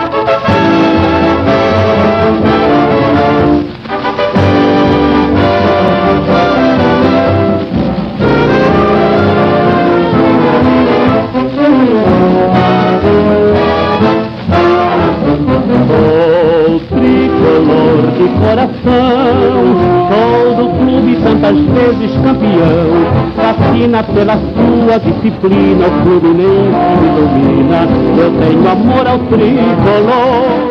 Sou do clube tantas vezes campeão, fascina pela sua disciplina, o Fluminense me domina, eu tenho amor ao tricolor.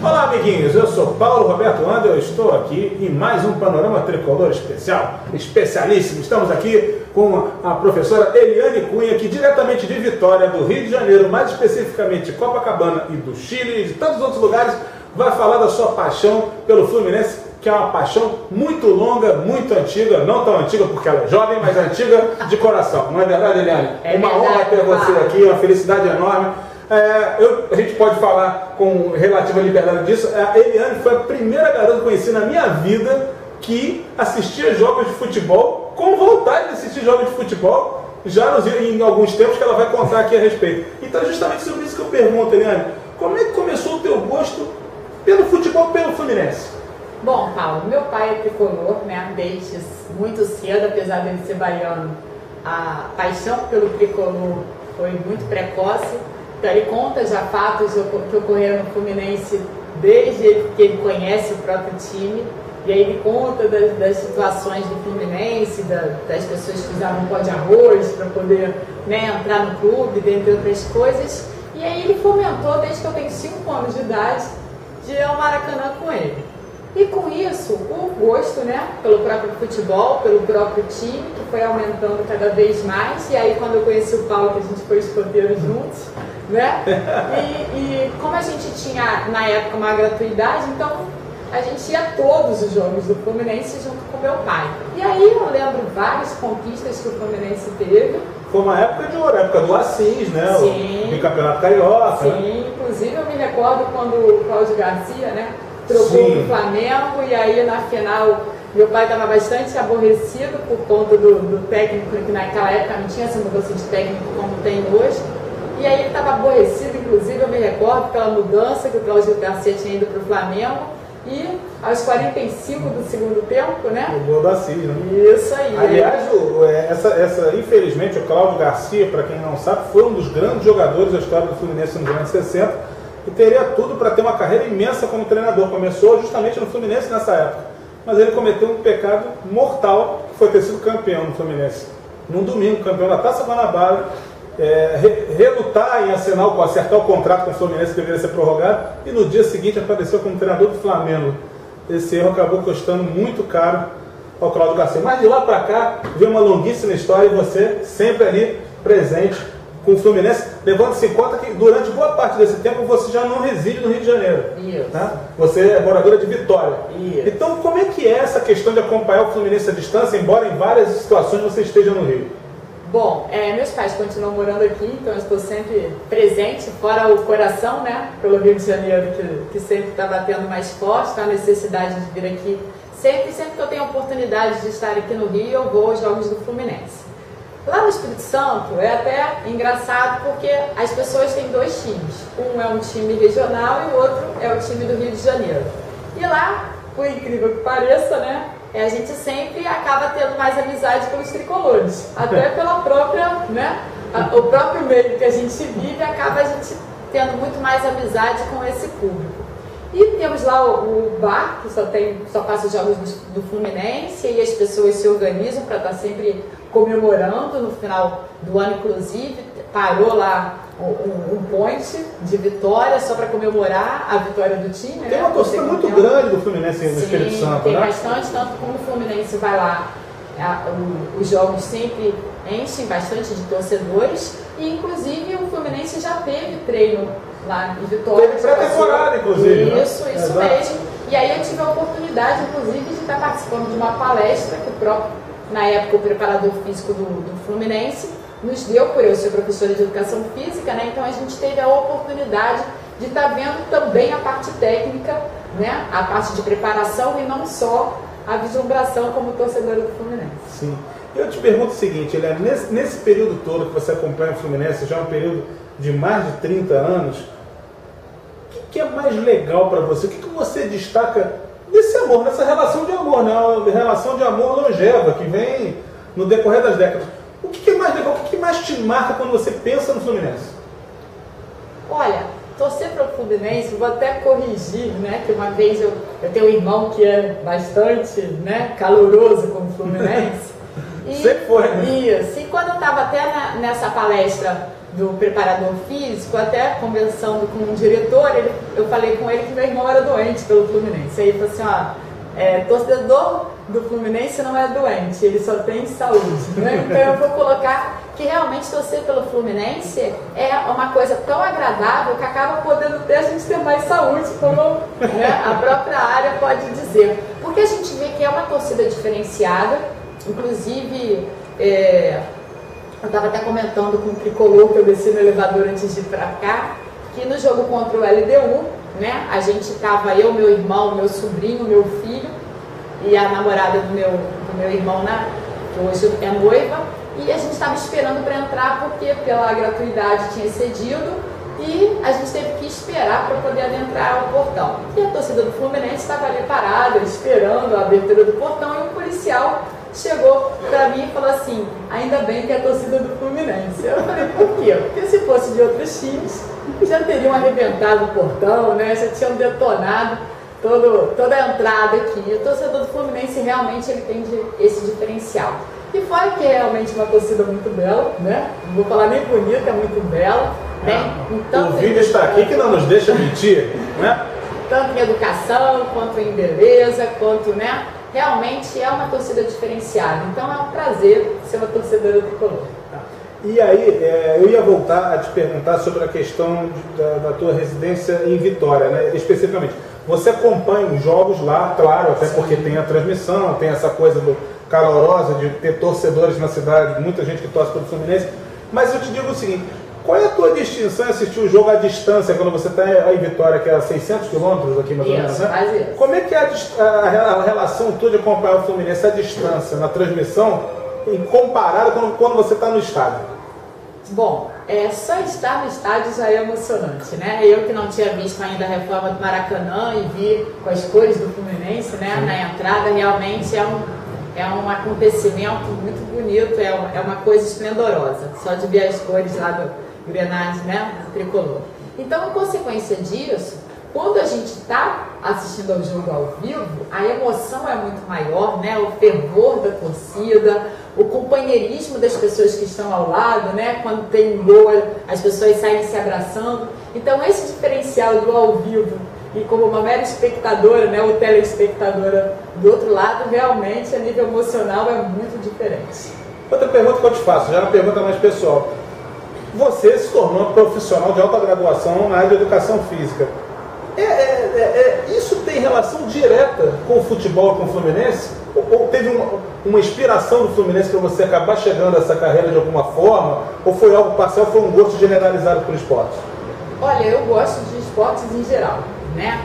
Olá amiguinhos, eu sou Paulo Roberto Anda, eu estou aqui em mais um Panorama Tricolor especial, especialíssimo. Estamos aqui com a professora Eliane Cunha, que diretamente de Vitória, do Rio de Janeiro, mais especificamente de Copacabana e do Chile e de tantos outros lugares, vai falar da sua paixão pelo Fluminense, que é uma paixão muito longa, muito antiga, não tão antiga porque ela é jovem, mas antiga de coração. Não é verdade, Eliane? É uma verdade, honra ter você aqui, uma felicidade enorme. A gente pode falar com relativa liberdade disso. A Eliane foi a primeira garota que eu conheci na minha vida que assistia jogos de futebol com vontade de assistir jogos de futebol, já em alguns tempos que ela vai contar aqui a respeito. Então é justamente sobre isso que eu pergunto, Eliane. Como é que começou o teu gosto pelo futebol, pelo Fluminense? Bom, Paulo, meu pai é tricolor, né, desde muito cedo, apesar de ele ser baiano. A paixão pelo tricolor foi muito precoce. Então ele conta já fatos que ocorreram no Fluminense desde que ele conhece o próprio time. E aí ele conta das situações do Fluminense, das pessoas que usavam pó de arroz para poder, né, entrar no clube, dentre outras coisas. E aí ele fomentou, desde que eu tenho 5 anos de idade, de ir ao Maracanã com ele. E com isso, o gosto, né, pelo próprio futebol, pelo próprio time, que foi aumentando cada vez mais. E aí quando eu conheci o Paulo, que a gente foi escoteiro juntos, né? E como a gente tinha, na época, uma gratuidade, então a gente ia a todos os jogos do Fluminense junto com meu pai. E aí eu lembro várias conquistas que o Fluminense teve. Foi uma época de ouro, a época do Assis, né? Sim. O Campeonato Carioca. Sim, né? Inclusive eu me recordo quando o Cláudio Garcia, né, trocou pro Flamengo, e aí na final meu pai estava bastante aborrecido por conta do técnico, que naquela época não tinha essa mudança de técnico como tem hoje. E aí ele estava aborrecido, inclusive eu me recordo pela mudança que o Cláudio Garcia tinha ido para o Flamengo. E aos 45 do segundo tempo, né? O gol do Assis, né? Isso aí. Aliás, infelizmente, o Cláudio Garcia, para quem não sabe, foi um dos grandes jogadores da história do Fluminense nos anos 60 e teria tudo para ter uma carreira imensa como treinador. Começou justamente no Fluminense nessa época. Mas ele cometeu um pecado mortal, que foi ter sido campeão no Fluminense. Num domingo, campeão da Taça Guanabara, relutar em acertar o contrato com o Fluminense, que deveria ser prorrogado, e no dia seguinte apareceu como treinador do Flamengo. Esse erro acabou custando muito caro ao Cláudio Garcia. Mas de lá para cá, veio uma longuíssima história, e você sempre ali presente com o Fluminense, levando-se em conta que durante boa parte desse tempo você já não reside no Rio de Janeiro. Isso. Né? Você é moradora de Vitória. Isso. Então como é que é essa questão de acompanhar o Fluminense à distância, embora em várias situações você esteja no Rio? Bom, meus pais continuam morando aqui, então eu estou sempre presente, fora o coração, né, pelo Rio de Janeiro, que sempre está batendo mais forte, tá a necessidade de vir aqui. Sempre que eu tenho a oportunidade de estar aqui no Rio, eu vou aos jogos do Fluminense. Lá no Espírito Santo é até engraçado porque as pessoas têm 2 times. Um é um time regional e o outro é o time do Rio de Janeiro. E lá, por incrível que pareça, né, a gente sempre acaba tendo mais amizade com os tricolores. Até pela própria, né, o próprio meio que a gente vive, acaba a gente tendo muito mais amizade com esse público. E temos lá o bar, que só passa os jogos do Fluminense, e as pessoas se organizam para estar sempre comemorando no final do ano, inclusive. Parou lá um point de vitória só para comemorar a vitória do time. Tem uma torcida muito grande do Fluminense no Espírito Santo, tem né? bastante, tanto como o Fluminense vai lá, os jogos sempre enchem bastante de torcedores, e inclusive o Fluminense já teve treino lá em Vitória. Teve pré-temporada, inclusive. Isso mesmo. E aí eu tive a oportunidade, inclusive, de estar participando de uma palestra que o próprio, na época, o preparador físico do Fluminense nos deu, por eu ser professora de educação física, né? Então a gente teve a oportunidade de estar vendo também a parte técnica, né? A parte de preparação, e não só a vislumbração como torcedora do Fluminense. Sim. Eu te pergunto o seguinte, Eliane, nesse período todo que você acompanha o Fluminense, já é um período de mais de 30 anos, que é mais legal para você? O que você destaca desse amor, nessa relação de amor, né? Uma relação de amor longeva, que vem no decorrer das décadas. O que é mais legal, o que mais te marca quando você pensa no Fluminense? Olha, torcer para o Fluminense, vou até corrigir, né? Que uma vez eu tenho um irmão que é bastante, né, caloroso com o Fluminense. Sempre foi, né? Isso. E quando eu estava até nessa palestra do preparador físico, até conversando com um diretor, eu falei com ele que meu irmão era doente pelo Fluminense. Aí ele falou assim, ó, torcedor do Fluminense não é doente, ele só tem saúde, né? Então eu vou colocar que realmente torcer pelo Fluminense é uma coisa tão agradável que acaba podendo até a gente ter mais saúde, como, né, a própria área pode dizer. Porque a gente vê que é uma torcida diferenciada, inclusive eu estava até comentando com o Tricolor, que eu desci no elevador antes de ir para cá, que no jogo contra o LDU, né, a gente estava, eu, meu irmão, meu sobrinho, meu filho e a namorada do meu irmão, né, que hoje é noiva, e a gente estava esperando para entrar porque pela gratuidade tinha cedido e a gente teve que esperar para poder adentrar o portão. E a torcida do Fluminense estava ali parada, esperando a abertura do portão, e um policial chegou para mim e falou assim, ainda bem que é a torcida do Fluminense. Eu falei, por quê? Porque se fosse de outros times, já teriam arrebentado o portão, né? Já tinham detonado toda a entrada aqui. E o torcedor do Fluminense realmente ele tem esse diferencial. E fora que é realmente uma torcida muito bela, né? Não vou falar nem bonita, é muito bela. Então, o vídeo está aqui que não nos deixa mentir, né? Tanto em educação, quanto em beleza, quanto, né? Realmente é uma torcida diferenciada. Então é um prazer ser uma torcedora tricolor. E aí, eu ia voltar a te perguntar sobre a questão da tua residência em Vitória, né? Especificamente. Você acompanha os jogos lá, claro, até porque tem a transmissão, tem essa coisa calorosa de ter torcedores na cidade, muita gente que torce pelo Fluminense. Mas eu te digo o seguinte, qual é a tua distinção em assistir o jogo à distância, quando você está em Vitória, que é a 600 quilômetros aqui mais ou menos, né? Como é que é a relação tua de acompanhar o Fluminense à distância, na transmissão, comparado quando você está no estádio? Bom, só estar no estádio já é emocionante, né? Eu que não tinha visto ainda a reforma do Maracanã e vi com as cores do Fluminense, né, na entrada, realmente é um acontecimento muito bonito, é uma coisa esplendorosa, só de ver as cores lá do Grenade, né, do tricolor. Então, em consequência disso, quando a gente está assistindo ao jogo ao vivo, a emoção é muito maior, né, o fervor da torcida, o companheirismo das pessoas que estão ao lado, né, quando tem gol, as pessoas saem se abraçando. Então, esse diferencial do ao vivo e como uma mera espectadora, né, ou telespectadora do outro lado, realmente a nível emocional é muito diferente. Outra pergunta que eu te faço, já é uma pergunta mais pessoal. Você se tornou profissional de alta graduação na área de educação física. Isso tem relação direta com o futebol, com o Fluminense? Ou teve uma inspiração do Fluminense para você acabar chegando a essa carreira de alguma forma? Ou foi algo parcial, foi um gosto generalizado por esportes? Olha, eu gosto de esportes em geral, né?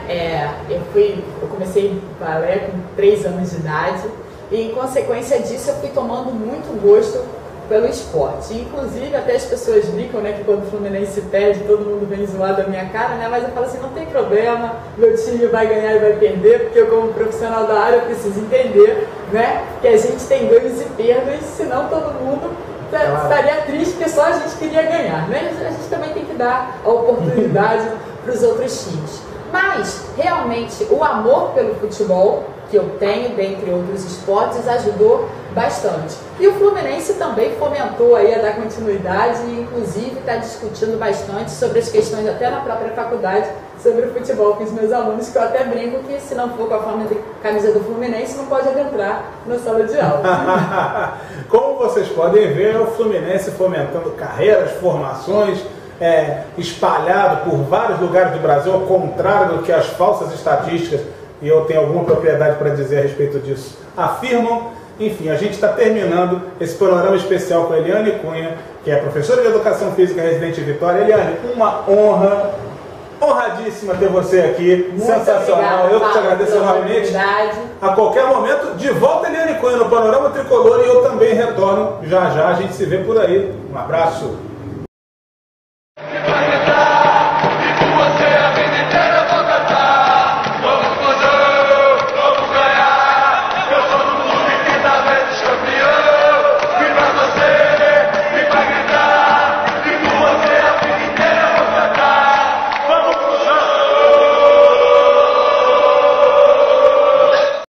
Eu comecei balé com 3 anos de idade e, em consequência disso, eu fui tomando muito gosto pelo esporte. Inclusive, até as pessoas brincam, né, que quando o Fluminense perde, todo mundo vem zoar da minha cara, né? Mas eu falo assim, não tem problema, meu time vai ganhar e vai perder, porque eu, como profissional da área, preciso entender, né, que a gente tem ganhos e perdas, senão todo mundo estaria triste, porque só a gente queria ganhar, né? A gente também tem que dar a oportunidade para os outros times. Mas, realmente, o amor pelo futebol que eu tenho, dentre outros esportes, ajudou bastante. E o Fluminense também fomentou aí a dar continuidade e, inclusive, está discutindo bastante sobre as questões, até na própria faculdade, sobre o futebol com os meus alunos, que eu até brinco que, se não for com a forma de camisa do Fluminense, não pode adentrar na sala de aula. Como vocês podem ver, o Fluminense fomentando carreiras, formações, espalhado por vários lugares do Brasil, ao contrário do que as falsas estatísticas, e eu tenho alguma propriedade para dizer a respeito disso, afirmam. Enfim, a gente está terminando esse panorama especial com a Eliane Cunha, que é professora de Educação Física residente em Vitória. Eliane, uma honra, honradíssima ter você aqui, muito sensacional. Obrigada, eu que te agradeço enormemente. A qualquer momento, de volta Eliane Cunha no Panorama Tricolor, e eu também retorno já já, a gente se vê por aí. Um abraço.